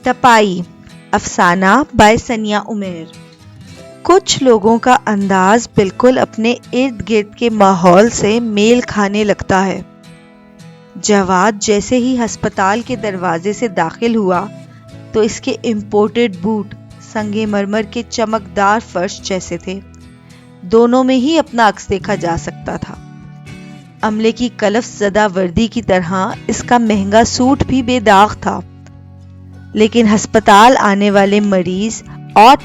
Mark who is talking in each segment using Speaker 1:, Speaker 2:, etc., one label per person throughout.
Speaker 1: تپائی افسانہ بائے سنیا عمیر۔ کچھ لوگوں کا انداز بالکل اپنے ارد گرد کے ماحول سے میل کھانے لگتا ہے۔ جواد جیسے ہی ہسپتال کے دروازے سے داخل ہوا تو اس کے امپورٹڈ بوٹ سنگ مرمر کے چمکدار فرش جیسے تھے، دونوں میں ہی اپنا عکس دیکھا جا سکتا تھا۔ عملے کی کلف زدہ وردی کی طرح اس کا مہنگا سوٹ بھی بے داغ تھا، لیکن ہسپتال آنے والے مریض اور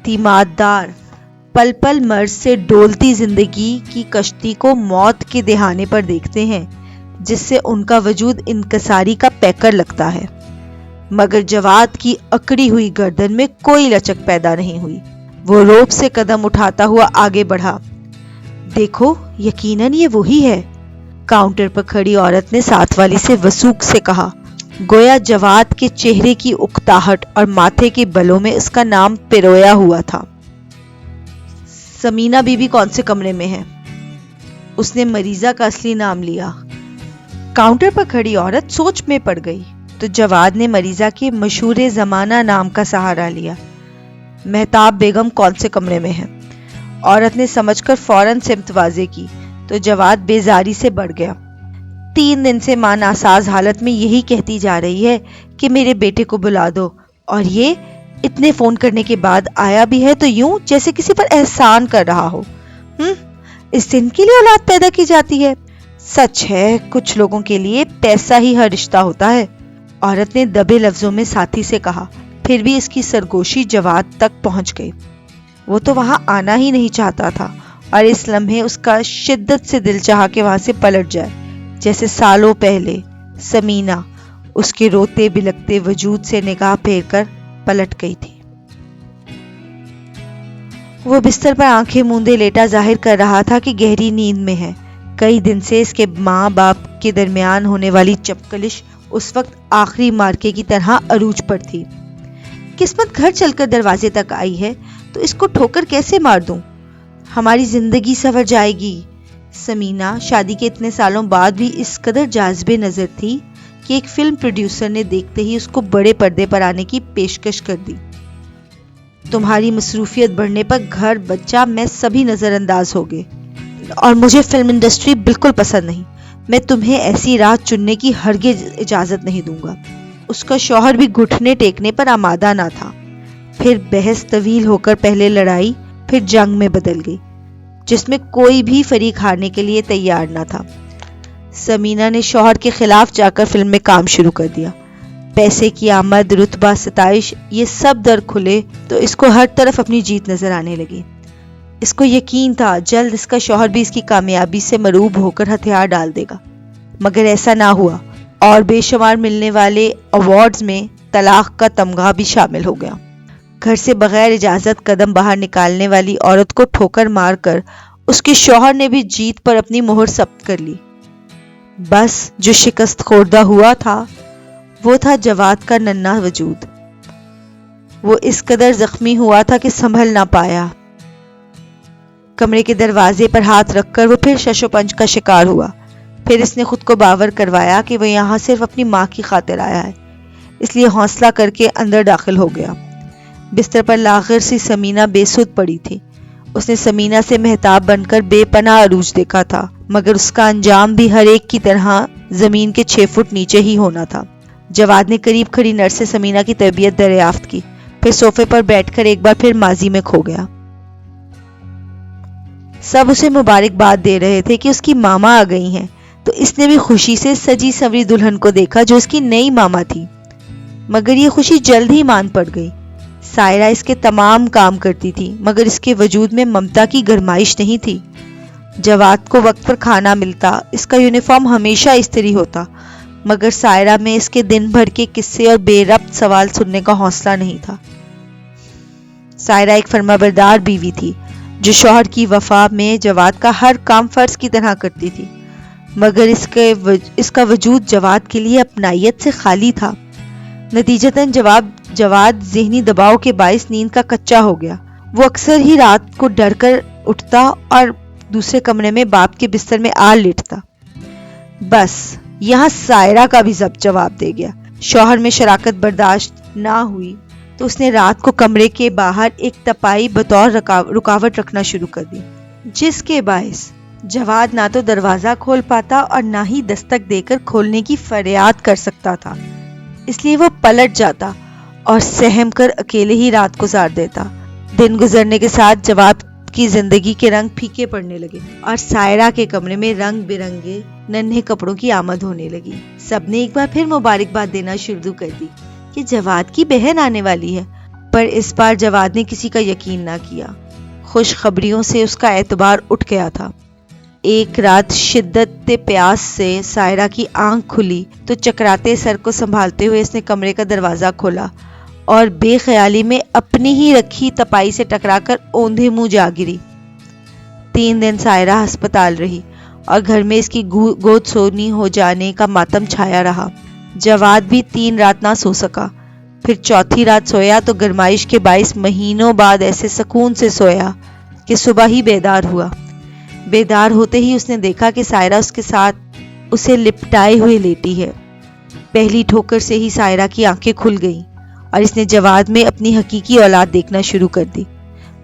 Speaker 1: تیماردار پل پل مرض سے ڈولتی زندگی کی کشتی کو موت کے دہانے پر دیکھتے ہیں، جس سے ان کا وجود انکساری کا پیکر لگتا ہے۔ مگر جواد کی اکڑی ہوئی گردن میں کوئی لچک پیدا نہیں ہوئی۔ وہ روب سے قدم اٹھاتا ہوا آگے بڑھا۔ دیکھو، یقیناً یہ وہی ہے، کاؤنٹر پر کھڑی عورت نے ساتھ والی سے وثوق سے کہا، گویا جواد کے چہرے کی اکتاہٹ اور ماتھے کے بلوں میں اس کا نام پرویا ہوا تھا۔ سمینا بی بی کون سے کمرے میں ہے؟ اس نے مریضہ کا اصلی نام لیا۔ کاؤنٹر پر کھڑی عورت سوچ میں پڑ گئی تو جواد نے مریضہ کے مشہور زمانہ نام کا سہارا لیا۔ مہتاب بیگم کون سے کمرے میں ہے؟ عورت نے سمجھ کر فوراً سمت واضح کی تو جواد بیزاری سے بڑھ گیا۔ 3 دن سے ماں ناساز حالت میں یہی کہتی جا رہی ہے کہ میرے بیٹے کو بلا دو، اور یہ اتنے فون کرنے کے بعد آیا بھی ہے تو یوں جیسے کسی پر احسان کر رہا ہو۔ اس دن کے لیے اولاد پیدا کی جاتی ہے؟ سچ ہے، کچھ لوگوں کے لیے پیسہ ہی ہر رشتہ ہوتا ہے، عورت نے دبے لفظوں میں ساتھی سے کہا۔ پھر بھی اس کی سرگوشی جواد تک پہنچ گئی۔ وہ تو وہاں آنا ہی نہیں چاہتا تھا، اور اس لمحے اس کا شدت سے دل چاہا کہ وہاں سے پلٹ جائے، جیسے سالوں پہلے سمینا اس کے روتے بلکتے وجود سے نگاہ پھیر کر پلٹ گئی تھی۔ وہ بستر پر آنکھیں موندے لیٹا ظاہر کر رہا تھا کہ گہری نیند میں ہے۔ کئی دن سے اس کے ماں باپ کے درمیان ہونے والی چپکلش اس وقت آخری مارکے کی طرح عروج پر تھی۔ قسمت گھر چل کر دروازے تک آئی ہے تو اس کو ٹھوکر کیسے مار دوں؟ ہماری زندگی سنور جائے گی۔ سمینا شادی کے اتنے سالوں بعد بھی اس قدر جاذب نظر تھی کہ ایک فلم پروڈیوسر نے دیکھتے ہی اس کو بڑے پردے پر آنے کی پیشکش کر دی۔ تمہاری مصروفیت بڑھنے پر گھر، بچہ، میں سبھی نظر انداز ہو گئے، اور مجھے فلم انڈسٹری بالکل پسند نہیں۔ میں تمہیں ایسی راہ چننے کی ہرگز اجازت نہیں دوں گا۔ اس کا شوہر بھی گھٹنے ٹیکنے پر آمادہ نہ تھا۔ پھر بحث طویل ہو کر پہلے لڑائی، پھر جنگ میں بدل گئی، جس میں کوئی بھی فریق ہارنے کے لیے تیار نہ تھا۔ سمینا نے شوہر کے خلاف جا کر فلم میں کام شروع کر دیا۔ پیسے کی آمد، رتبہ، ستائش، یہ سب در کھلے تو اس کو ہر طرف اپنی جیت نظر آنے لگی۔ اس کو یقین تھا جلد اس کا شوہر بھی اس کی کامیابی سے مروب ہو کر ہتھیار ڈال دے گا، مگر ایسا نہ ہوا، اور بے شمار ملنے والے ایوارڈز میں طلاق کا تمغہ بھی شامل ہو گیا۔ گھر سے بغیر اجازت قدم باہر نکالنے والی عورت کو ٹھوکر مار کر اس کے شوہر نے بھی جیت پر اپنی مہر ثبت کر لی۔ بس جو شکست خوردہ ہوا تھا وہ تھا جواد کا ننھا وجود۔ وہ اس قدر زخمی ہوا تھا کہ سنبھل نہ پایا۔ کمرے کے دروازے پر ہاتھ رکھ کر وہ پھر شش و پنج کا شکار ہوا۔ پھر اس نے خود کو باور کروایا کہ وہ یہاں صرف اپنی ماں کی خاطر آیا ہے، اس لیے حوصلہ کر کے اندر داخل ہو گیا۔ بستر پر لاغر سی سمینا بے سدھ پڑی تھی۔ اس نے سمینا سے مہتاب بن کر بے پناہ عروج دیکھا تھا، مگر اس کا انجام بھی ہر ایک کی طرح زمین کے 6 فٹ نیچے ہی ہونا تھا۔ جواد نے قریب کھڑی نرس سے سمینا کی تربیت دریافت کی، پھر صوفے پر بیٹھ کر ایک بار پھر ماضی میں کھو گیا۔ سب اسے مبارکباد دے رہے تھے کہ اس کی ماما آ گئی ہیں، تو اس نے بھی خوشی سے سجی سوری دلہن کو دیکھا جو اس کی نئی ماما تھی، مگر یہ خوشی جلد ہی مان پڑ گئی۔ سائرہ اس کے تمام کام کرتی تھی، مگر اس کے وجود میں ممتا کی گرمائش نہیں تھی۔ جواد کو وقت پر کھانا ملتا، اس کا یونیفارم ہمیشہ استری ہوتا، مگر سائرہ میں اس کے دن بھر کے قصے اور بے ربط سوال سننے کا حوصلہ نہیں تھا۔ سائرہ ایک فرمانبردار بیوی تھی جو شوہر کی وفا میں جواد کا ہر کام فرض کی طرح کرتی تھی، مگر اس کا وجود جواد کے لیے اپنائیت سے خالی تھا۔ نتیجتاً جواد ذہنی دباؤ کے باعث نیند کا کچا ہو گیا۔ وہ اکثر ہی رات کو ڈر کر اٹھتا اور دوسرے کمرے میں باپ کے بستر میں آ لیٹتا۔ بس یہاں سائرہ کا بھی ضبط جواب دے گیا۔ شوہر میں شراکت برداشت نہ ہوئی تو اس نے رات کو کمرے کے باہر ایک تپائی بطور رکاوٹ رکھنا شروع کر دی، جس کے باعث جواد نہ تو دروازہ کھول پاتا اور نہ ہی دستک دے کر کھولنے کی فریاد کر سکتا تھا۔ اس لیے وہ پلٹ جاتا اور سہم کر اکیلے ہی رات گزار دیتا۔ دن گزرنے کے ساتھ جواد کی زندگی کے رنگ پھیکے پڑنے لگے اور سائرہ کے کمرے میں رنگ برنگے ننھے کپڑوں کی آمد ہونے لگی۔ سب نے ایک بار پھر مبارکباد دینا شروع کر دی کہ جواد کی بہن آنے والی ہے، پر اس بار جواد نے کسی کا یقین نہ کیا۔ خوشخبریوں سے اس کا اعتبار اٹھ گیا تھا۔ ایک رات شدت پیاس سے سائرہ کی آنکھ کھلی تو چکراتے سر کو سنبھالتے ہوئے اس نے کمرے کا دروازہ کھولا اور بے خیالی میں اپنی ہی رکھی تپائی سے ٹکرا کر اوندھے منہ جا گری۔ 3 دن سائرہ ہسپتال رہی اور گھر میں اس کی گود سونی ہو جانے کا ماتم چھایا رہا۔ جواد بھی 3 رات نہ سو سکا، پھر چوتھی رات سویا تو گرمائش کے باعث مہینوں بعد ایسے سکون سے سویا کہ صبح ہی بیدار ہوا۔ بیدار ہوتے ہی اس نے دیکھا کہ سائرہ اس کے ساتھ اسے لپٹائے ہوئے لیٹی ہے۔ پہلی ٹھوکر سے ہی سائرہ کی آنکھیں کھل گئیں اور اس نے جواد میں اپنی حقیقی اولاد دیکھنا شروع کر دی۔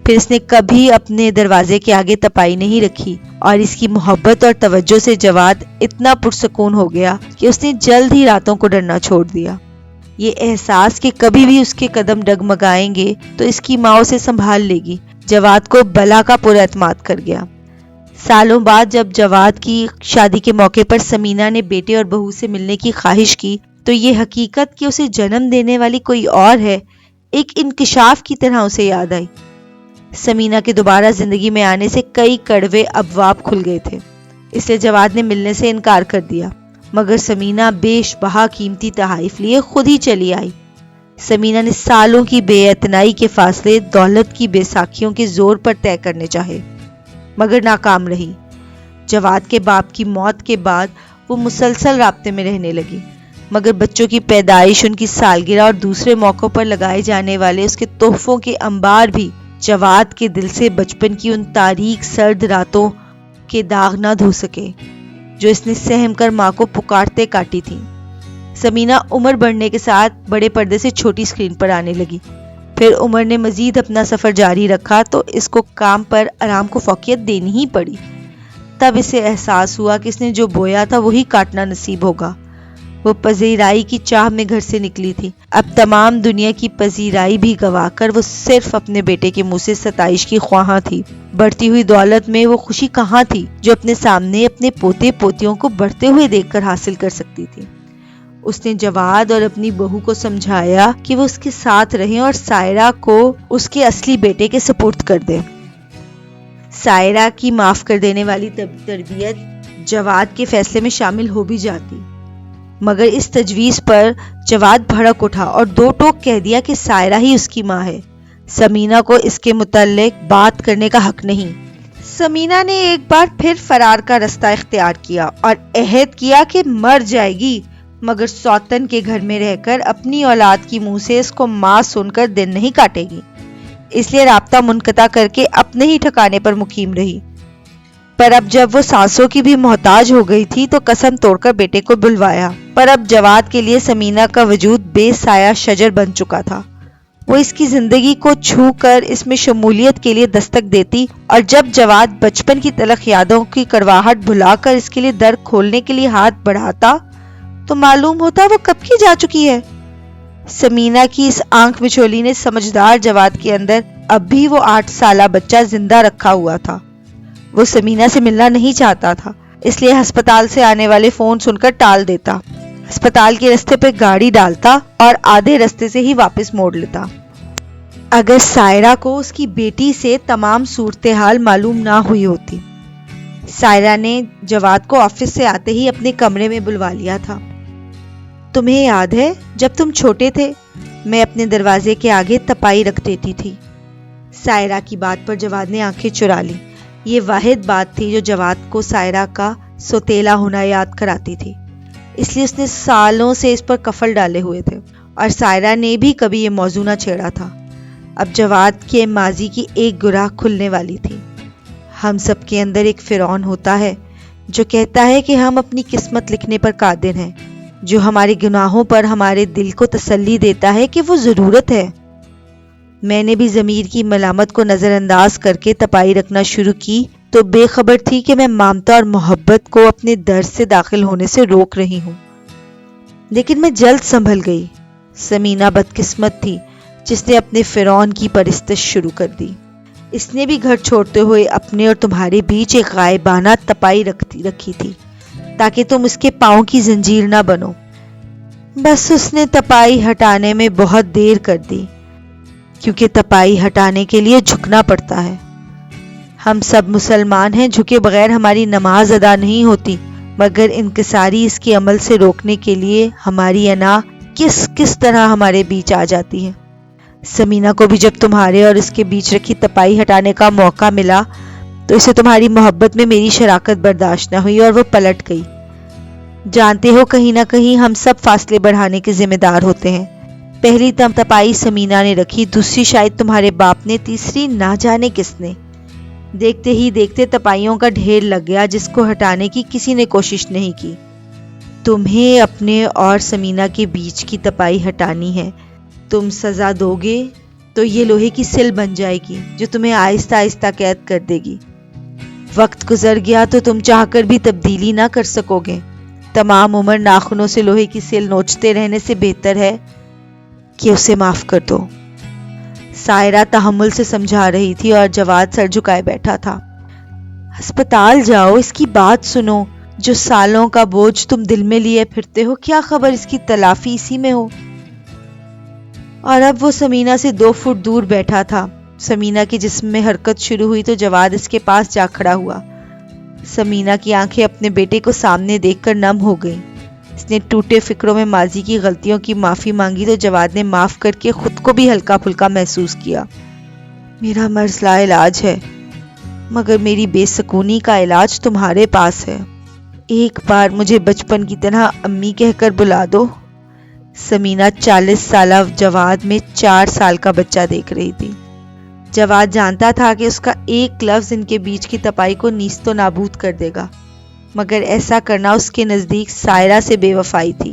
Speaker 1: پھر اس نے کبھی اپنے دروازے کے آگے تپائی نہیں رکھی اور اس کی محبت اور توجہ سے جواد اتنا پرسکون ہو گیا کہ اس نے جلد ہی راتوں کو ڈرنا چھوڑ دیا۔ یہ احساس کہ کبھی بھی اس کے قدم ڈگمگائیں گے تو اس کی ماں اسے سنبھال لے گی، جواد کو بلا کا پورا اعتماد کر گیا۔ سالوں بعد جب جواد کی شادی کے موقع پر سمینہ نے بیٹے اور بہو سے ملنے کی خواہش کی تو یہ حقیقت کہ اسے جنم دینے والی کوئی اور ہے ایک انکشاف کی طرح اسے یاد آئی۔ سمینہ کے دوبارہ زندگی میں آنے سے کئی کڑوے ابواب کھل گئے تھے، اس لیے جواد نے ملنے سے انکار کر دیا، مگر سمینہ بیش بہا قیمتی تحائف لیے خود ہی چلی آئی۔ سمینہ نے سالوں کی بے اعتنائی کے فاصلے دولت کی بے ساکھیوں کے زور پر طے کرنے چاہے، مگر ناکام رہی۔ جواد کے باپ کی موت کے بعد وہ مسلسل رابطے میں رہنے لگی، مگر بچوں کی پیدائش، ان کی سالگرہ اور دوسرے موقعوں پر لگائے جانے والے اس کے تحفوں کے انبار بھی جواد کے دل سے بچپن کی ان تاریک سرد راتوں کے داغ نہ دھو سکے جو اس نے سہم کر ماں کو پکارتے کاٹی تھی۔ سمینہ عمر بڑھنے کے ساتھ بڑے پردے سے چھوٹی سکرین پر آنے لگی۔ پھر عمر نے مزید اپنا سفر جاری رکھا تو اس کو کام پر آرام کو فوقیت دینی ہی پڑی۔ تب اسے احساس ہوا کہ اس نے جو بویا تھا وہی کاٹنا نصیب ہوگا۔ وہ پذیرائی کی چاہ میں گھر سے نکلی تھی۔ اب تمام دنیا کی پذیرائی بھی گوا کر وہ صرف اپنے بیٹے کے منہ سے ستائش کی خواہاں تھی۔ بڑھتی ہوئی دولت میں وہ خوشی کہاں تھی جو اپنے سامنے اپنے پوتے پوتیوں کو بڑھتے ہوئے دیکھ کر حاصل کر سکتی تھی۔ اس نے جواد اور اپنی بہو کو سمجھایا کہ وہ اس کے ساتھ رہیں اور سائرہ کو اس کے اصلی بیٹے کے سپرد کر دیں۔ سائرہ کی معاف کر دینے والی تربیت جواد کے فیصلے میں شامل ہو بھی جاتی، مگر اس تجویز پر جواد بھڑک اٹھا اور 2 ٹوک کہہ دیا کہ سائرہ ہی اس کی ماں ہے، سمینہ کو اس کے متعلق بات کرنے کا حق نہیں۔ سمینہ نے ایک بار پھر فرار کا رستہ اختیار کیا اور عہد کیا کہ مر جائے گی مگر سوتن کے گھر میں رہ کر اپنی اولاد کی منہ سے اس کو ماں سن کر دن نہیں کاٹے گی۔ اس لیے رابطہ منقطع کر کے اپنے ہی ٹھکانے پر مقیم رہی۔ پر اب جب وہ سانسوں کی بھی محتاج ہو گئی تھی تو قسم توڑ کر بیٹے کو بلوایا۔ پر اب جواد کے لیے سمینہ کا وجود بے سایہ شجر بن چکا تھا۔ وہ اس کی زندگی کو چھو کر اس میں شمولیت کے لیے دستک دیتی اور جب جواد بچپن کی تلخ یادوں کی کڑواہٹ بھلا کر اس کے لیے در کھولنے کے لیے ہاتھ بڑھاتا تو معلوم ہوتا وہ کب کی جا چکی ہے۔ سمینہ کی اس آنکھ مچولی نے سمجھدار جواد کے اندر اب بھی وہ 8 سالہ بچہ زندہ رکھا ہوا تھا۔ وہ سمینہ سے ملنا نہیں چاہتا تھا، اس لیے ہسپتال سے آنے والے فون سن کر ٹال دیتا، ہسپتال کے رستے پہ گاڑی ڈالتا اور آدھے رستے سے ہی واپس موڑ لیتا۔ اگر سائرہ کو اس کی بیٹی سے تمام صورتحال معلوم نہ ہوئی ہوتی۔ سائرہ نے جواد کو آفس سے آتے ہی اپنے کمرے میں بلوا لیا تھا۔ تمہیں یاد ہے جب تم چھوٹے تھے میں اپنے دروازے کے آگے تپائی رکھ دیتی تھی؟ سائرہ کی بات پر جواد نے آنکھیں چرا لی۔ یہ واحد بات تھی جو جواد کو سائرہ کا سوتیلا ہونا یاد کراتی تھی، اس لیے اس نے سالوں سے اس پر کفل ڈالے ہوئے تھے اور سائرہ نے بھی کبھی یہ موضوع نہ چھیڑا تھا۔ اب جواد کے ماضی کی ایک گرہ کھلنے والی تھی۔ ہم سب کے اندر ایک فرعون ہوتا ہے جو کہتا ہے کہ ہم اپنی قسمت لکھنے پر قادر ہیں، جو ہمارے گناہوں پر ہمارے دل کو تسلی دیتا ہے کہ وہ ضرورت ہے۔ میں نے بھی ضمیر کی ملامت کو نظر انداز کر کے تپائی رکھنا شروع کی تو بے خبر تھی کہ میں ممتا اور محبت کو اپنے در سے داخل ہونے سے روک رہی ہوں۔ لیکن میں جلد سنبھل گئی۔ سمینہ بدقسمت تھی جس نے اپنے فرعون کی پرستش شروع کر دی۔ اس نے بھی گھر چھوڑتے ہوئے اپنے اور تمہارے بیچ ایک غائبانہ تپائی رکھی تھی تاکہ تم اس کے پاؤں کی زنجیر نہ بنو۔ بس اس نے تپائی ہٹانے میں بہت دیر کر دی، کیونکہ تپائی ہٹانے کے لیے جھکنا پڑتا ہے۔ ہم سب مسلمان ہیں، جھکے بغیر ہماری نماز ادا نہیں ہوتی، مگر انکساری اس کے عمل سے روکنے کے لیے ہماری انا کس طرح ہمارے بیچ آ جاتی ہے۔ سمینہ کو بھی جب تمہارے اور اس کے بیچ رکھی تپائی ہٹانے کا موقع ملا تو اسے تمہاری محبت میں میری شراکت برداشت نہ ہوئی اور وہ پلٹ گئی۔ جانتے ہو، کہیں نہ کہیں ہم سب فاصلے بڑھانے کے ذمہ دار ہوتے ہیں۔ پہلی تپائی سمینہ نے رکھی، دوسری شاید تمہارے باپ نے، تیسری نہ جانے کس نے۔ دیکھتے ہی دیکھتے تپائیوں کا ڈھیر لگ گیا جس کو ہٹانے کی کسی نے کوشش نہیں کی۔ تمہیں اپنے اور سمینہ کے بیچ کی تپائی ہٹانی ہے۔ تم سزا دو گے تو یہ لوہے کی سل بن جائے گی جو تمہیں آہستہ آہستہ قید کر دے گی۔ وقت گزر گیا تو تم چاہ کر بھی تبدیلی نہ کر سکو گے۔ تمام عمر ناخنوں سے لوہے کی سل نوچتے رہنے سے بہتر ہے کہ اسے معاف کر دو۔ سائرہ تحمل سے سمجھا رہی تھی اور جواد سر جھکائے بیٹھا تھا۔ ہسپتال جاؤ، اس کی بات سنو۔ جو سالوں کا بوجھ تم دل میں لیے پھرتے ہو، کیا خبر اس کی تلافی اسی میں ہو۔ اور اب وہ سمینہ سے 2 فٹ دور بیٹھا تھا۔ سمینہ کے جسم میں حرکت شروع ہوئی تو جواد اس کے پاس جا کھڑا ہوا۔ سمینہ کی آنکھیں اپنے بیٹے کو سامنے دیکھ کر نم ہو گئیں۔ اس نے ٹوٹے فکروں میں ماضی کی غلطیوں کی معافی مانگی تو جواد نے معاف کر کے خود کو بھی ہلکا پھلکا محسوس کیا۔ میرا مرض لا علاج ہے، مگر میری بے سکونی کا علاج تمہارے پاس ہے۔ ایک بار مجھے بچپن کی طرح امی کہہ کر بلا دو۔ سمینہ 40 سالہ جواد میں 4 سال کا بچہ دیکھ رہی تھی۔ جواد جانتا تھا کہ اس کا ایک لفظ ان کے بیچ کی تپائی کو نیست و نابود کر دے گا، مگر ایسا کرنا اس کے نزدیک سائرہ سے بے وفائی تھی۔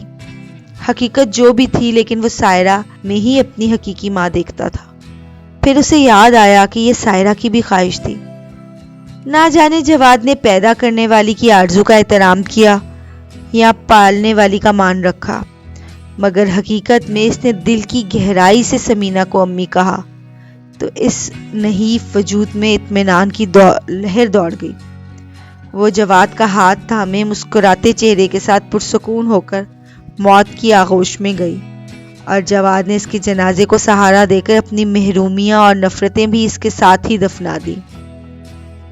Speaker 1: حقیقت جو بھی تھی، لیکن وہ سائرہ میں ہی اپنی حقیقی ماں دیکھتا تھا۔ پھر اسے یاد آیا کہ یہ سائرہ کی بھی خواہش تھی۔ نہ جانے جواد نے پیدا کرنے والی کی آرزو کا احترام کیا یا پالنے والی کا مان رکھا، مگر حقیقت میں اس نے دل کی گہرائی سے سمینہ کو امی کہا تو اس نحیف وجود میں اطمینان کی لہر دوڑ گئی۔ وہ جواد کا ہاتھ تھامے مسکراتے چہرے کے ساتھ پرسکون ہو کر موت کی آغوش میں گئی، اور جواد نے اس کے جنازے کو سہارا دے کر اپنی محرومیاں اور نفرتیں بھی اس کے ساتھ ہی دفنا دی۔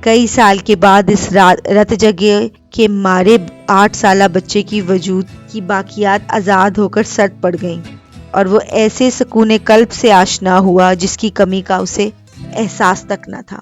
Speaker 1: کئی سال کے بعد اس رت جگہ کے مارے 8 سالہ بچے کی وجود کی باقیات آزاد ہو کر سرد پڑ گئیں، اور وہ ایسے سکون قلب سے آشنا ہوا جس کی کمی کا اسے احساس تک نہ تھا۔